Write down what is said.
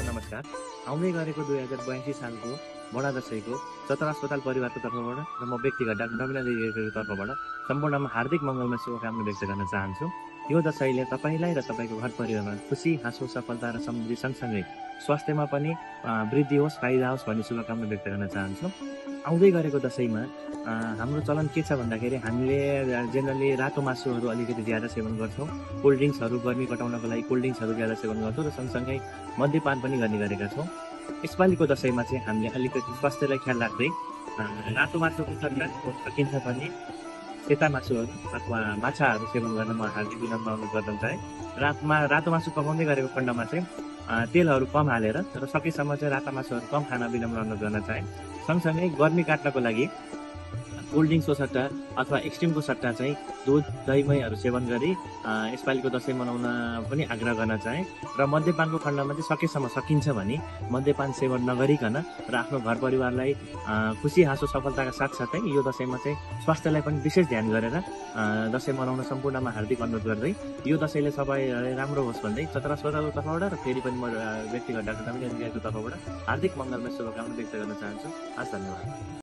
नमस्कार। आउँदै गरेको 2082 सालको बडा दशैंको चतरा अस्पताल परिवारको तर्फबाट र म व्यक्तिगत डाक्टर नवीना देवीको तर्फबाट सम्पूर्णमा हार्दिक मङ्गलमय शुभकामना व्यक्त गर्न चाहन्छु। यो दशैंले तपाईलाई र तपाईको घर परिवारमा खुशी, हाँसो, सफलता र समृद्धि सँगसँगै स्वास्थ्यमा पनि वृद्धि होस्, फाइदा होस् भन्ने शुभकामना व्यक्त गर्न चाहन्छु। आउँदै गरेको दशैंमा हाम्रो चलन के छ भन्दाखेरि हामीले जेनरली रातो मासुहरू अलिकति ज्यादा सेवन गर्छौँ। कोल्ड ड्रिङ्क्सहरू गर्मी घटाउनको लागि कोल्ड ड्रिङ्क्सहरू ज्यादा सेवन गर्छौँ र सँगसँगै मद्यपान पनि गर्ने गरेका छौँ। यसपालिको दशैंमा चाहिँ हामीले अलिकति स्वास्थ्यलाई ख्याल राख्दै रातो मासुको सट्टा सकिन्छ भने सेता मासुहरू अथवा माछाहरू सेवन गर्न म हार्दिक विनम्र अनुरोध गर्न चाहे। रातो मासु पकाउँदै गरेको खण्डमा चाहिँ तेलहरू कम हालेर र सकेसम्म चाहिँ रातो मासुहरू कम खान विनम्र अनुरोध गर्न चाहे। सँगसँगै गर्मी काट्नको लागि कोल्ड ड्रिङ्क्सको सट्टा अथवा एक्सट्रिमको सट्टा चाहिँ दुध, दहीमहीहरू सेवन गरी यसपालिको दशैं मनाउन पनि आग्रह गर्न चाहे। र मद्यपानको खण्डमा चाहिँ सकेसम्म सकिन्छ भने मद्यपान सेवन नगरिकन र आफ्नो घर परिवारलाई खुसी, हाँसो, सफलताका साथसाथै यो दशैंमा चाहिँ स्वास्थ्यलाई पनि विशेष ध्यान गरेर दशैं मनाउन सम्पूर्णमा हार्दिक अनुरोध गर्दै यो दशैंले सबै राम्रो होस् भन्दै चतरा अस्पतालको तर्फबाट र फेरि पनि म व्यक्तिगत डाक्टर नवीना देवीको तर्फबाट हार्दिक मङ्गलमय शुभकामना व्यक्त गर्न चाहन्छु। हस्, धन्यवाद।